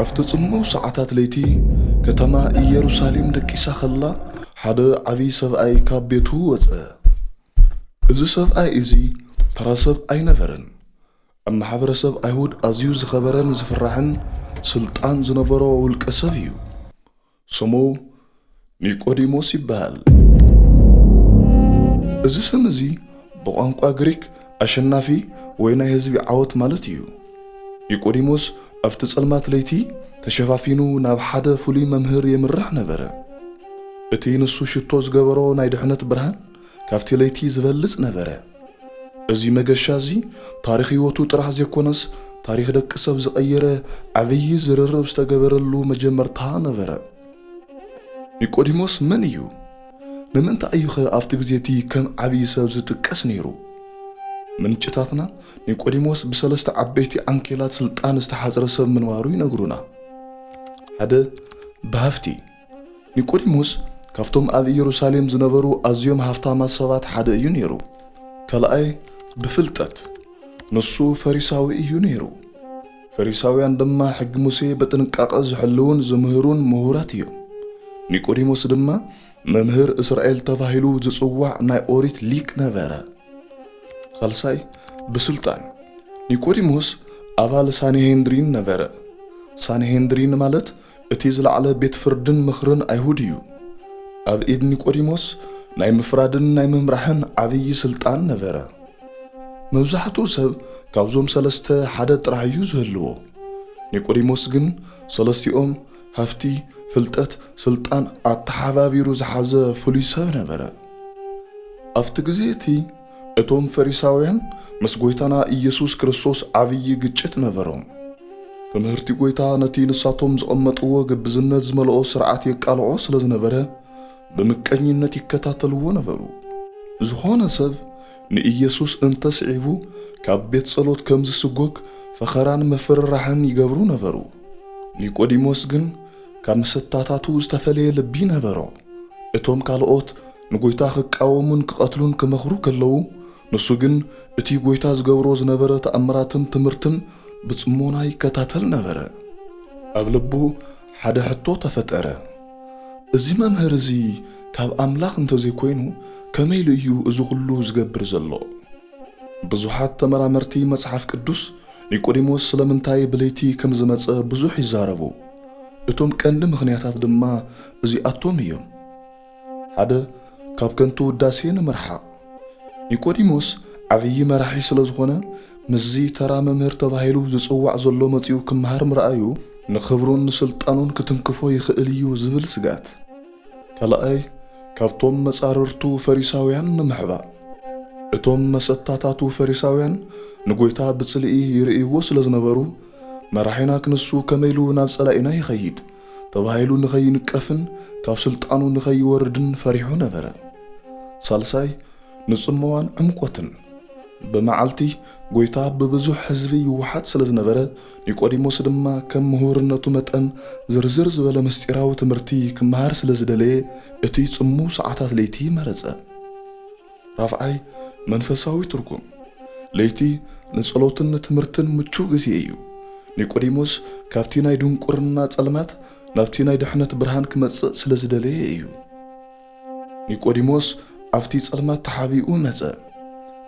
أفتتصمو ساعتات ليتي كتما إيروساليم دكيسا خلا حدا عبي سبأي كابيتو وزأ إذا سبأي إزي ترى سبأي نفرن أما حبر سبأي هود أزيو زخبرن زفرحن سلطان زنبرو والكسفيو سمو نيقوديموس يبال إذا سمزي بقانقوا غريك أشنافي وينا يزبي عوت مالتيو نيقوديموس أفتتصلمات ليتي تشفافينو ناب حدا فولي ممهر يمرح نبره اتي نسو شتو زغبرو ناي دحنت برهان كافتي ليتي زبلص نبره ازي مغشازي تاريخ يوتو طرح زيكونس تاريخ دق سب زقيره عبي زررب استغبرلو مجمرتا نبره نيقوديموس من يو نمنت ايخ افت غزيتي كم عبي سب زتقس نيرو من چتاتنا نيقوديموس بسلست عبيتي انكيلات سلطان استحاضر سب منوارو ينغرونا هذا بهفتي نيقوديموس كافتم اب يروساليم زنبرو ازيوم هفتاما سبات حدا يونيرو كلاي بفلطت نصو فريساوي يونيرو فريساويان دما حق موسى بتنقاق زحلون زمهرون مهوراتيو نيقوديموس دما ممهر اسرائيل تفاهيلو زصواع ناي اوريت ليك نبره سالساي بسلطان نيقوديموس ابال سانهندرين نبره سانهندرين مالت اتي زلعله بيت فردن مخرن ايهوديو اب ايد نيقوديموس ناي مفرادن ناي ممرحن عبي سلطان نبره مبزحتو سب كابزوم سلسته حدا طراحيو زهلو نيقوديموس جن سلستيوم هفتي فلطت سلطان اتحابابيرو زحازه فولي سب نبره افتغزيتي اتوم فريساويان مسغويتانا ኢየሱስ ክርስቶስ عبي ግጭት نبرهم تمهرتي قويتا نتي نساتهم زقمطو ግብዝነት ዝመልኦ ስርዓት የቃልኦ ስለዝነበረ በመቀኝነት ይከታተልዎ ነበሩ ዝኾነ ሰብ ንኢየሱስ እንተስዒቡ ካብ ቤት ጸሎት ከምዝ ስጎግ ፈኸራን መፍራሕን ይገብሩ ነበሩ ኒቆዲሞስ ግን ካብ መሰታታቱ ዝተፈለየ ልቢ ነበሮ እቶም ካልኦት ንጎይታ ክቃወሙን ክቀትሉን ክመኽሩ ከለው ንሱ ግን እቲ ጎይታ ዝገብሮ ዝነበረ ተአምራትን ትምህርትን بصمونا يكتاتل نبره أبلبو حدا حتو تفتره ازي ممهر زي كاب أملاخ انتو زي كوينو كميلو يو ازو غلو زغبر زلو بزوحات تمرامرتي مصحف قدوس نيقوديموس سلمنتاي بليتي كم زمص بزوح يزاربو اتوم كند مخنياتات دما ازي اتوم يوم حدا كاب كنتو داسين مرحا نيقوديموس عبي مرحي سلازخونه مزي ترى ممهر تباهيلو زصواع زلو مصيو كمهار مرأيو نخبرون سلطانون كتنكفو يخئليو زبل سقات كلاي كابتوم مصاررتو فريساويان نمحبا اتوم مسطاتاتو فريساويان نغويتا بصلئي يرئيو سلازنبرو مراحينا كنسو كميلو ناب صلائنا يخيد تباهيلو نخي نقفن كاف سلطانو نخي وردن فريحو نبره سالساي نصموان عمقوتن بمعالتي قويتا ببزو حزبي وحد سلازنبره نيقوديموس دما كم مهورنتو متن زرزر زبل مستيراو تمرتي كمهار سلازدلي اتي صمو ساعتات ليتي مرزه رافعي منفساوي تركم ليتي نصلوتن تمرتن مچو غزييو نيقوديموس كافتيناي دونقرنا صلمات نافتيناي دحنت برهان كمص سلازدلي ايو نيقوديموس افتي صلمات تحابيو مزه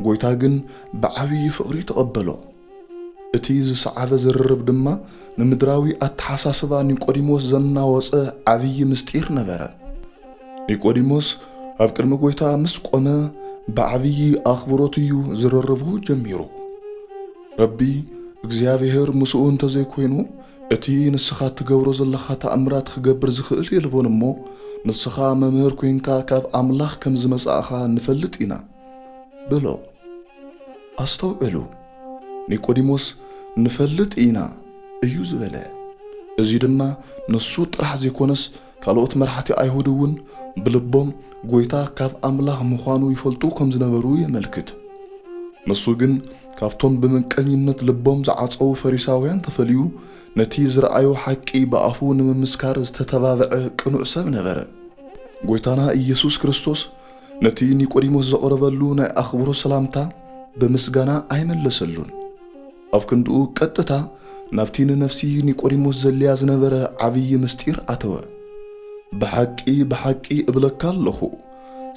قويتا جن بعبي فقري تقبلو اتي زصعب زررب دما نمدراوي اتحساسبا نيقوديموس زنا وص عبي مستير نبره نيقوديموس اب قدم قويتا مسقومه بعبي اخبروتيو زرربو جميرو ربي እግዚአብሔር مسؤون تزي كوينو اتي نسخات تغبرو زلخا تامرات خغبر زخيل يلفونمو نسخا ممهر كوينكا كاب املاح كم زمصاخا نفلطينا بلو أستوعلو نيقوديموس نفلت إينا ايو زبلا ازي دما نسو طرح زيكونس كالوت مرحتي ايهودون بلبوم قويتا كاف أملاح مخانو يفلطو كم زنبرو يملكت نسو جن كافتون بمنكنينت لبوم زعاصو فريساويان تفليو نتي زرأيو حقي بأفو نممسكار استتبابع قنوع سب نبره قويتانا إيسوس كريستوس نتي نيقوديموس زقربلو ناي اخبرو سلامتا بمسغانا ايملسلون افكندو قطتا ናብቲ ንነፍሲ ኒቆዲሞስ ዘልያ ዝነበረ ዓብዪ ምስጢር ኣተወ። ብሓቂ እብለካ ኣለኹ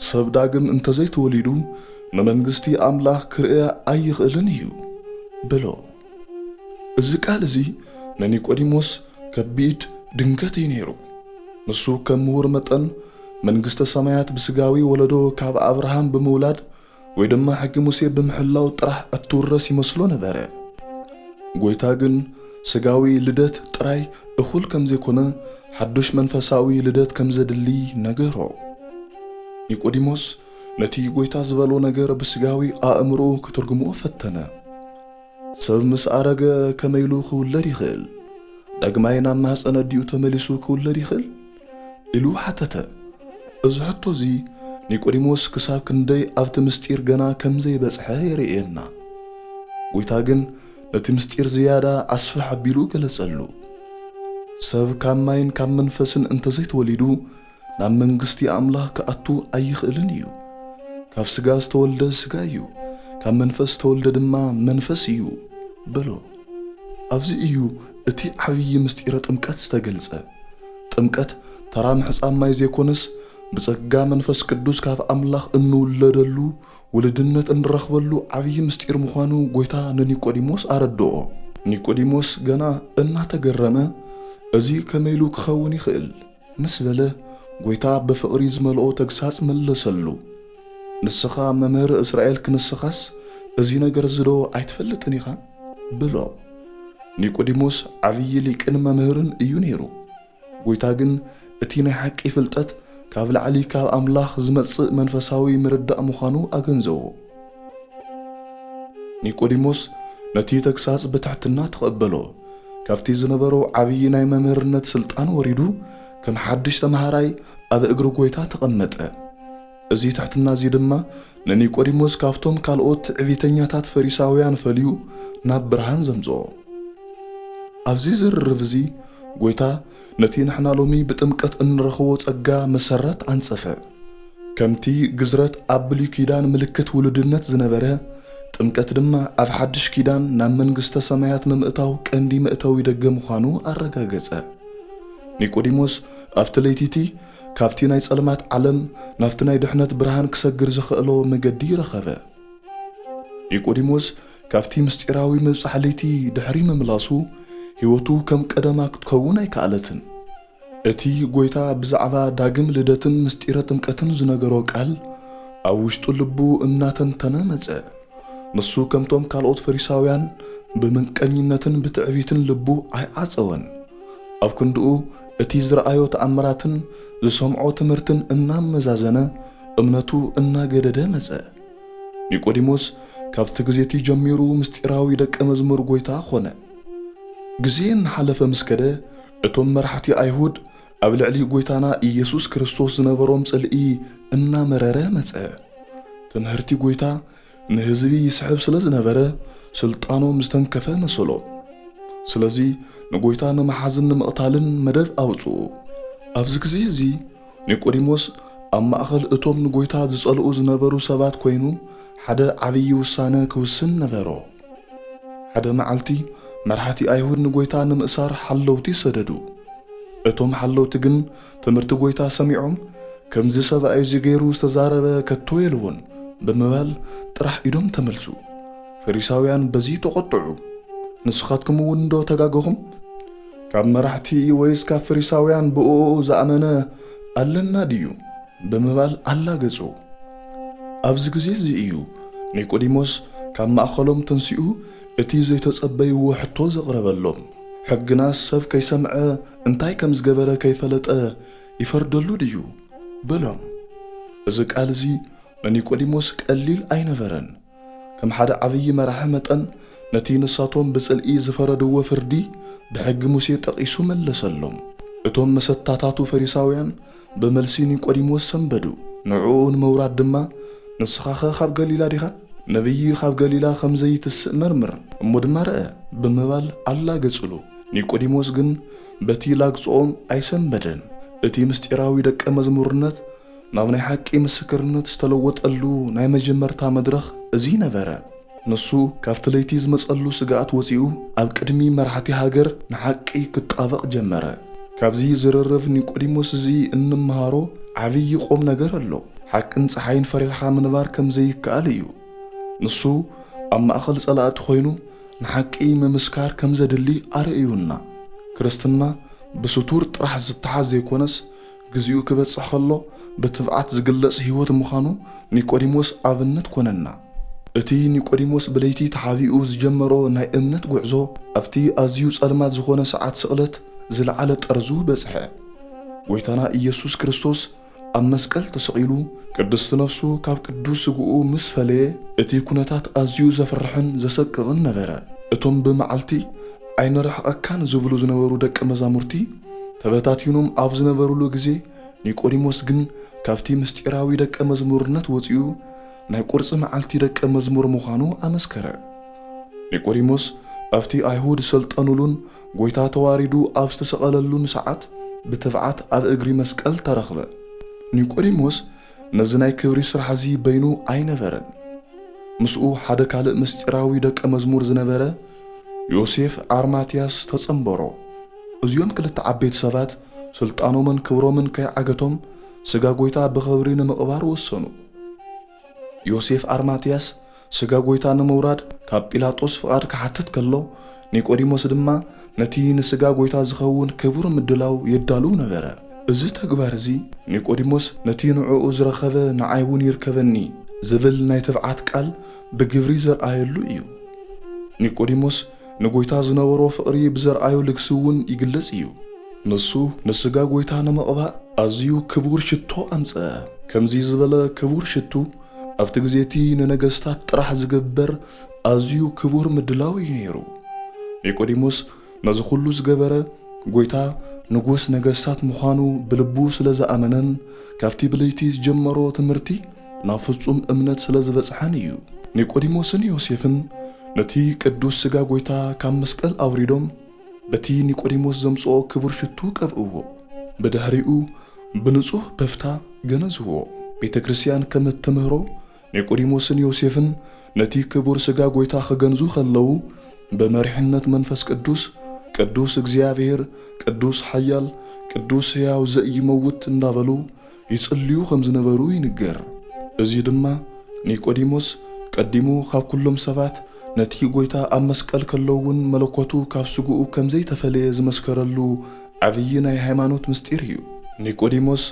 ሰብ ዳግም እንተዘይተወሊዱ ንመንግስቲ ኣምላኽ ክርእያ ኣይኽእልን እዩ ብሎ። እዚ ቃል እዚ ንኒቆዲሞስ ከቢድ ድንገት እዩ ነይሩ። ንሱ ከም ምሁር መጠን መንግስተ ሰማያት ብስጋዊ ወለዶ ካብ አብርሃም ብምውላድ ወይ ድማ ሕጊ ሙሴ ብምሕላው ጥራሕ እትውረስ ይመስሎ ነበረ። ጎይታ ግን ስጋዊ ልደት ጥራይ እኹል ከም ዘይኮነ ሓዱሽ መንፈሳዊ ልደት ከም ዘድሊ ነገሮ። ኒቆዲሞስ ነቲ ጎይታ ዝበሎ ነገር ብስጋዊ ኣእምሮ ክትርጉምዎ ፈተነ። ሰብ ምስ ኣረገ ከመይሉ ክውለድ ይኽእል? ዳግማይ ናብ ማህፀነ ዲኡ ተመሊሱ ክውለድ ይኽእል ኢሉ ሓተተ። እዚ ሕቶ እዚ ኒቆዲሞስ ክሳብ ክንደይ ኣብቲ ምስጢር ገና ከም ዘይበጽሐ የርእየና። ጎይታ ግን ነቲ ምስጢር ዝያዳ ኣስፋሕ ኣቢሉ ገለጸሉ። ሰብ ካብ ማይን ካብ መንፈስን እንተዘይተወሊዱ ናብ መንግስቲ ኣምላኽ ክኣቱ ኣይኽእልን እዩ። ካብ ስጋ ዝተወልደ ስጋ እዩ፣ ካብ መንፈስ ዝተወልደ ድማ መንፈስ እዩ ብሎ። ኣብዚ እዩ እቲ ዓብዪ ምስጢረ ጥምቀት ዝተገልጸ። ጥምቀት ተራ ምሕፃብ ማይ ዘይኮነስ ብጸጋ መንፈስ ቅዱስ ካብ ኣምላኽ እንውለደሉ ውልድነት እንረኽበሉ ዓብዪ ምስጢር ምዃኑ ጎይታ ንኒቆዲሞስ ኣረድኦ። ኒቆዲሞስ ገና እናተገረመ እዚ ከመይሉ ክኸውን ይኽእል ምስ በለ ጎይታ ብፍቕሪ ዝመልኦ ተግሳጽ መለሰሉ። ንስኻ መምህር እስራኤል ክንስኻስ እዚ ነገር ዝዶ ኣይትፈልጥን ኢኻ ብሎ። ኒቆዲሞስ ዓብዪ ሊቅን መምህርን እዩ ነይሩ። ጎይታ ግን እቲ ናይ ሓቂ ፍልጠት ካብ ላዕሊ ካብ ኣምላኽ ዝመጽእ መንፈሳዊ ምርዳእ ምዃኑ ኣገንዘቦ። ኒቆዲሞስ ነቲ ተግሳጽ ብትሕትና ተቐበሎ። ካብቲ ዝነበሮ ዓብዪ ናይ መምህርነት ስልጣን ወሪዱ ከም ሓድሽ ተምሃራይ ኣብ እግሪ ጎይታ ተቐመጠ። እዚ ትሕትና እዚ ድማ ንኒቆዲሞስ ካብቶም ካልኦት ዕቢተኛታት ፈሪሳውያን ፈልዩ ናብ ብርሃን ዘምጽኦ። ኣብዚ ዝርርብ እዚ ጎይታ ነቲ ንሕና ሎሚ ብጥምቀት እንረኽቦ ጸጋ መሰረት ኣንጸፈ። ከምቲ ግዝረት ኣብ ብሉይ ኪዳን ምልክት ውሉድነት ዝነበረ ጥምቀት ድማ ኣብ ሓድሽ ኪዳን ናብ መንግስተ ሰማያት ንምእታው ቀንዲ መእተዊ ደገ ምዃኑ ኣረጋገጸ። ኒቆዲሞስ ኣብቲ ለይቲቲ ካብቲ ናይ ጸልማት ዓለም ናብቲ ናይ ድሕነት ብርሃን ክሰግር ዝኽእሎ መገዲ ረኸበ። ኒቆዲሞስ ካብቲ ምስጢራዊ ምብጻሕ ለይቲ ድሕሪ ምምላሱ ሕይወቱ ከም ቀደማ ክትከውን ኣይከኣለትን። እቲ ጎይታ ብዛዕባ ዳግም ልደትን ምስጢረ ጥምቀትን ዝነገሮ ቃል ኣብ ውሽጡ ልቡ እናተንተነ መጸ። ንሱ ከምቶም ካልኦት ፈሪሳውያን ብምንቀኝነትን ብትዕቢትን ልቡ ኣይዓጸወን። ኣብ ክንድኡ እቲ ዝረኣዮ ተኣምራትን ዝሰምዖ ትምህርትን እናመዛዘነ እምነቱ እናገደደ መጸ። ኒቆዲሞስ ካብቲ ግዜቲ ጀሚሩ ምስጢራዊ ደቀ መዝሙር ጎይታ ኾነ። ግዜ እናሓለፈ ምስ ከደ እቶም መራሕቲ ኣይሁድ ኣብ ልዕሊ ጎይታና ኢየሱስ ክርስቶስ ዝነበሮም ጽልኢ እናመረረ መጸ። ትምህርቲ ጎይታ ንህዝቢ ይስሕብ ስለ ዝነበረ ስልጣኖም ዝተንከፈ መሰሎ። ስለዚ ንጎይታ ንመሓዝን ንምቕታልን መደብ ኣውፅኡ። ኣብዚ ግዜ እዚ ኒቆዲሞስ ኣብ ማእኸል እቶም ንጎይታ ዝጸልኡ ዝነበሩ ሰባት ኮይኑ ሓደ ዓብዪ ውሳነ ክውስን ነበሮ። ሓደ መዓልቲ መራሕቲ ኣይሁድ ንጎይታ ንምእሳር ሓለውቲ ሰደዱ። እቶም ሓለውቲ ግን ትምህርቲ ጎይታ ሰሚዖም ከምዚ ሰብኣይ እዚ ገይሩ ዝተዛረበ ከቶ የልውን ብምባል ጥራሕ ኢዶም ተመልሱ። ፈሪሳውያን በዚ ተቖጥዑ። ንስኻትኩም እውን ዶ ተጋገኹም? ካብ መራሕቲ ወይስ ካብ ፈሪሳውያን ብኡ ዝኣመነ ኣለና ድዩ ብምባል ኣላገጹ። ኣብዚ ግዜ እዚ እዩ ኒቆዲሞስ ካብ ማእኸሎም ተንሲኡ እቲ ዘይተጸበይዎ ሕቶ ዘቕረበሎም። ሕግናስ ሰብ ከይሰምዐ እንታይ ከም ዝገበረ ከይፈለጠ ይፈርደሉ ድዩ በሎም። እዚ ቃል እዚ ንኒቆዲሞስ ቀሊል ኣይነበረን። ከም ሓደ ዓብዪ መራሒ መጠን ነቲ ንሳቶም ብጽልኢ ዝፈረድዎ ፍርዲ ብሕጊ ሙሴ ጠቒሱ መለሰሎም። እቶም መሰታታቱ ፈሪሳውያን ብመልሲ ኒቆዲሞስ ሰንበዱ። ንዕኡ ንምውራድ ድማ ንስኻኸ ካብ ገሊላ ዲኻ? ነቢይ ካብ ገሊላ ከም ዘይትስእ መርምር እሞ ድማ ረአ ብምባል ኣላገጽሉ። ኒቆዲሞስ ግን በቲ ላግጽኦም ኣይሰንበደን። እቲ ምስጢራዊ ደቀ መዝሙርነት ናብ ናይ ሓቂ ምስክርነት ዝተለወጠሉ ናይ መጀመርታ መድረኽ እዚ ነበረ። ንሱ ካብቲ ለይቲ ዝመጸሉ ስጋኣት ወፂኡ ኣብ ቅድሚ መራሕቲ ሃገር ንሓቂ ክጣበቕ ጀመረ። ካብዚ ዝርርብ ኒቆዲሞስ እዚ እንመሃሮ ዓብዪ ቁም ነገር ኣሎ። ሓቅን ፀሓይን ፈሪሕኻ ምንባር ከም ዘይከኣል እዩ። ንሱ ኣብ ማእኸል ጸላእቲ ኮይኑ ንሓቂ ምምስካር ከም ዘድሊ ኣርእዩና። ክርስትና ብስቱር ጥራሕ ዝተሓዝ ዘይኮነስ ግዚኡ ክበጽሕ ከሎ ብትብዓት ዝግለጽ ህይወት ምዃኑ ኒቆዲሞስ ኣብነት ኮነና። እቲ ኒቆዲሞስ ብለይቲ ተሓቢኡ ዝጀመሮ ናይ እምነት ጉዕዞ ኣብቲ ኣዝዩ ጸልማት ዝኾነ ሰዓት ስቕለት ዝለዓለ ጠርዙ በጽሐ። ጎይታና ኢየሱስ ክርስቶስ ኣብ መስቀል ተሰቒሉ ቅድስቲ ነፍሱ ካብ ቅዱስ ስግኡ ምስ ፈለየ እቲ ኩነታት ኣዝዩ ዘፍርሕን ዘሰቅቕን ነበረ። እቶም ብመዓልቲ ኣይንርሕቐካን ዝብሉ ዝነበሩ ደቀ መዛሙርቲ ተበታቲኖም ኣብ ዝነበሩሉ ግዜ ኒቆዲሞስ ግን ካብቲ ምስጢራዊ ደቀ መዝሙርነት ወፂኡ ናይ ቁርፂ መዓልቲ ደቀ መዝሙር ምዃኑ ኣመስከረ። ኒቆዲሞስ ኣብቲ ኣይሁድ ሰልጠኑሉን ጎይታ ተዋሪዱ ኣብ ዝተሰቐለሉን ሰዓት ብትብዓት ኣብ እግሪ መስቀል ተረኽበ። ኒቆዲሞስ ነዚ ናይ ክብሪ ስራሕ እዚ በይኑ ኣይነበረን። ምስኡ ሓደ ካልእ ምስጢራዊ ደቀ መዝሙር ዝነበረ ዮሴፍ ኣርማትያስ ተጸምበሮ። እዚኦም ክልተ ዓበይቲ ሰባት ስልጣኖምን ክብሮምን ከይዓገቶም ስጋ ጎይታ ብኽብሪ ንምቕባር ወሰኑ። ዮሴፍ ኣርማትያስ ስጋ ጎይታ ንምውራድ ካብ ጲላጦስ ፍቓድ ክሓትት ከሎ ኒቆዲሞስ ድማ ነቲ ንስጋ ጎይታ ዝኸውን ክቡር ምድላው የዳሉ ነበረ። እዚ ተግባር እዚ ኒቆዲሞስ ነቲ ንዕኡ ዝረኸበ ንዓይ እውን ይርከበኒ ዝብል ናይ ትብዓት ቃል ብግብሪ ዘርኣየሉ እዩ። ኒቆዲሞስ ንጎይታ ዝነበሮ ፍቕሪ ብዘርኣዮ ልግሲ እውን ይግለጽ እዩ። ንሱ ንስጋ ጎይታ ንምቕባእ ኣዝዩ ክቡር ሽቶ ኣምፀአ። ከምዚ ዝበለ ክቡር ሽቱ ኣብቲ ግዜቲ ንነገስታት ጥራሕ ዝግበር ኣዝዩ ክቡር ምድላው እዩ ነይሩ። ኒቆዲሞስ ነዚ ኩሉ ዝገበረ ጎይታ ንጉስ ነገስታት ምዃኑ ብልቡ ስለ ዝኣመነን ካብቲ ብለይቲ ዝጀመሮ ትምህርቲ ናብ ፍጹም እምነት ስለ ዝበጽሐን እዩ። ኒቆዲሞስን ዮሴፍን ነቲ ቅዱስ ስጋ ጎይታ ካብ መስቀል ኣውሪዶም በቲ ኒቆዲሞስ ዘምጽኦ ክቡር ሽቱ ቀብእዎ። ብድሕሪኡ ብንጹህ በፍታ ገነዝዎ። ቤተ ክርስቲያን ከም እትምህሮ ኒቆዲሞስን ዮሴፍን ነቲ ክቡር ስጋ ጎይታ ክገንዙ ከለዉ በመሪሕነት መንፈስ ቅዱስ ቅዱስ እግዚአብሔር ቅዱስ ሓያል ቅዱስ ሕያው ዘኢይመውት እንዳበሉ ይጽልዩ ከም ዝነበሩ ይንገር። እዚ ድማ ኒቆዲሞስ ቀዲሙ ካብ ኩሎም ሰባት ነቲ ጎይታ ኣብ መስቀል ከለውን መለኮቱ ካብ ስግኡ ከም ዘይተፈለየ ዝመስከረሉ ዓብዪ ናይ ሃይማኖት ምስጢር እዩ። ኒቆዲሞስ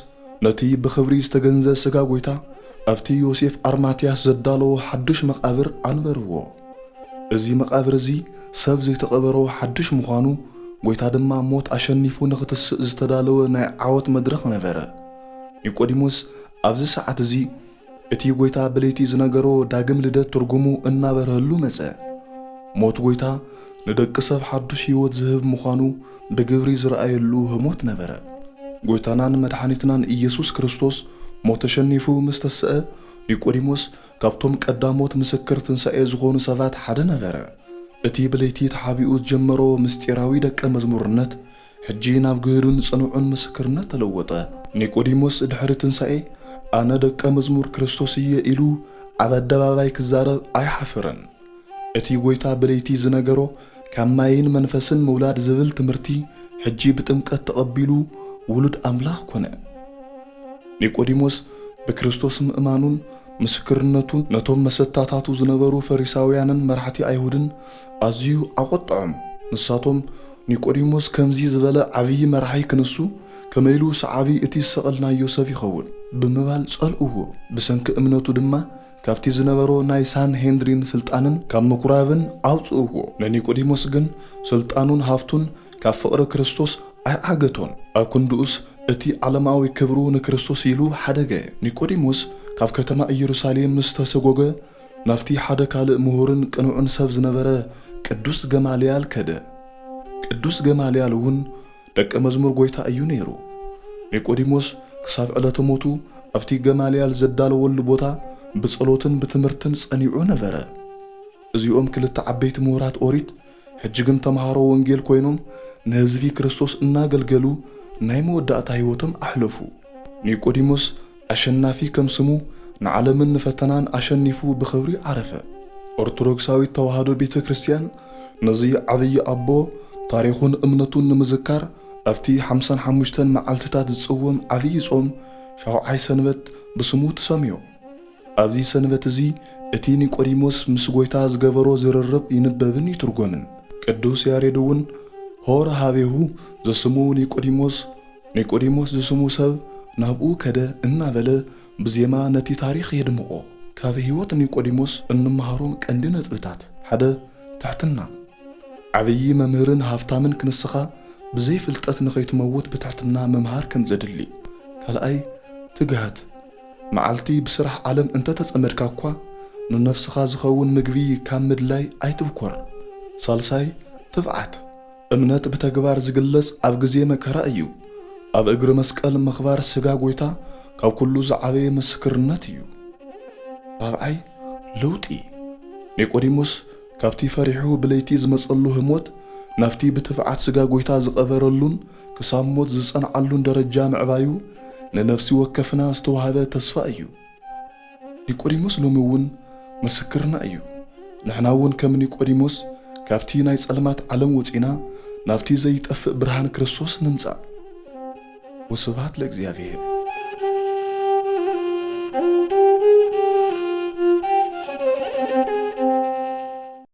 ነቲ ብኽብሪ ዝተገንዘ ስጋ ጎይታ ኣብቲ ዮሴፍ ኣርማትያስ ዘዳለዎ ሓድሽ መቃብር ኣንበርዎ። እዚ መቃብር እዚ ሰብ ዘይተቐበሮ ሓድሽ ምዃኑ ጎይታ ድማ ሞት ኣሸኒፉ ንኽትስእ ዝተዳለወ ናይ ዓወት መድረኽ ነበረ። ኒቆዲሞስ ኣብዚ ሰዓት እዚ እቲ ጎይታ ብለይቲ ዝነገሮ ዳግም ልደት ትርጉሙ እናበረህሉ መጸ። ሞት ጎይታ ንደቂ ሰብ ሓድሽ ህይወት ዝህብ ምዃኑ ብግብሪ ዝረኣየሉ ህሞት ነበረ። ጎይታናን መድሓኒትናን ኢየሱስ ክርስቶስ ሞት ተሸኒፉ ምስ ተስአ ኒቆዲሞስ ካብቶም ቀዳሞት ምስክር ትንሣኤ ዝኾኑ ሰባት ሓደ ነበረ። እቲ ብለይቲ ተሓቢኡ ዝጀመሮ ምስጢራዊ ደቀ መዝሙርነት ሕጂ ናብ ግህዱን ጽኑዑን ምስክርነት ተለወጠ። ኒቆዲሞስ ድሕሪ ትንሣኤ ኣነ ደቀ መዝሙር ክርስቶስ እየ ኢሉ ኣብ ኣደባባይ ክዛረብ ኣይሓፍረን። እቲ ጎይታ ብለይቲ ዝነገሮ ካብ ማይን መንፈስን ምውላድ ዝብል ትምህርቲ ሕጂ ብጥምቀት ተቐቢሉ ውሉድ ኣምላኽ ኮነ። ኒቆዲሞስ ብክርስቶስ ምእማኑን ምስክርነቱን ነቶም መሰታታቱ ዝነበሩ ፈሪሳውያንን መራሕቲ ኣይሁድን ኣዝዩ ኣቆጥዖም። ንሳቶም ኒቆዲሞስ ከምዚ ዝበለ ዓብዪ መራሒ ክንሱ ከመይሉ ሰዓቢ እቲ ዝሰቐልናዮ ሰብ ይኸውን ብምባል ጸልእዎ። ብሰንኪ እምነቱ ድማ ካብቲ ዝነበሮ ናይ ሳንሄድሪን ስልጣንን ካብ ምኩራብን ኣውፅእዎ። ንኒቆዲሞስ ግን ስልጣኑን ሃፍቱን ካብ ፍቕሪ ክርስቶስ ኣይዓገቶን። ኣብ ክንድኡስ እቲ ዓለማዊ ክብሩ ንክርስቶስ ኢሉ ሓደገ። ኒቆዲሞስ ካብ ከተማ ኢየሩሳሌም ምስ ተሰጎገ ናፍቲ ሓደ ካልእ ምሁርን ቅኑዕን ሰብ ዝነበረ ቅዱስ ገማልያል ከደ። ቅዱስ ገማልያል እውን ደቀ መዝሙር ጎይታ እዩ ነይሩ። ኒቆዲሞስ ክሳብ ዕለተ ሞቱ ኣብቲ ገማልያል ዘዳለወሉ ቦታ ብጸሎትን ብትምህርትን ጸኒዑ ነበረ። እዚኦም ክልተ ዓበይቲ ምሁራት ኦሪት ሕጂ ግን ተምሃሮ ወንጌል ኮይኖም ንህዝቢ ክርስቶስ እናገልገሉ ናይ መወዳእታ ህይወቶም ኣሕለፉ። ኒቆዲሞስ ኣሸናፊ ከም ስሙ ንዓለምን ንፈተናን ኣሸኒፉ ብኽብሪ ዓረፈ። ኦርቶዶክሳዊት ተዋህዶ ቤተ ክርስቲያን ነዚ ዓብይ አቦ ታሪኹን እምነቱን ንምዝካር ኣብቲ 55 መዓልትታት ዝጽወም ዓብይ ጾም ሻውዓይ ሰንበት ብስሙ ተሰሚዮ። ኣብዚ ሰንበት እዚ እቲ ኒቆዲሞስ ምስ ጎይታ ዝገበሮ ዝርርብ ይንበብን ይትርጎምን። ቅዱስ ያሬድ እውን ሆረ ሃቤሁ ዘስሙ ኒቆዲሞስ ዘስሙ ሰብ ናብኡ ከደ እናበለ ብዜማ ነቲ ታሪኽ የድምቆ። ካብ ህይወት ኒቆዲሞስ እንመሃሮም ቀንዲ ነጥብታት ሓደ ትሕትና፣ ዓብይ መምህርን ሃፍታምን ክንስኻ ብዘይ ፍልጠት ንኸይትመውት ብትሕትና መምሃር ከም ዘድሊ። ካልኣይ ትግሃት፣ መዓልቲ ብስራሕ ዓለም እንተተጸመድካ እኳ ንነፍስኻ ዝኸውን ምግቢ ካብ ምድላይ ኣይትብኮር። ሳልሳይ ትብዓት፣ እምነት ብተግባር ዝግለጽ ኣብ ግዜ መከራ እዩ። ኣብ እግሪ መስቀል ምኽባር ስጋ ጎይታ ካብ ኩሉ ዝዓበየ ምስክርነት እዩ። ራብዓይ ለውጢ፣ ኒቆዲሞስ ካብቲ ፈሪሑ ብለይቲ ዝመጸሉ ህሞት ናፍቲ ብትብዓት ስጋ ጎይታ ዝቐበረሉን ክሳብ ሞት ዝጸንዓሉን ደረጃ ምዕባዩ ንነፍሲ ወከፍና ዝተዋህበ ተስፋ እዩ። ኒቆዲሞስ ሎሚ እውን ምስክርና እዩ። ንሕና እውን ከም ኒቆዲሞስ ካብቲ ናይ ጸልማት ዓለም ወፂና ናብቲ ዘይጠፍእ ብርሃን ክርስቶስ ንምጻእ። ወስብሐት ለእግዚአብሔር።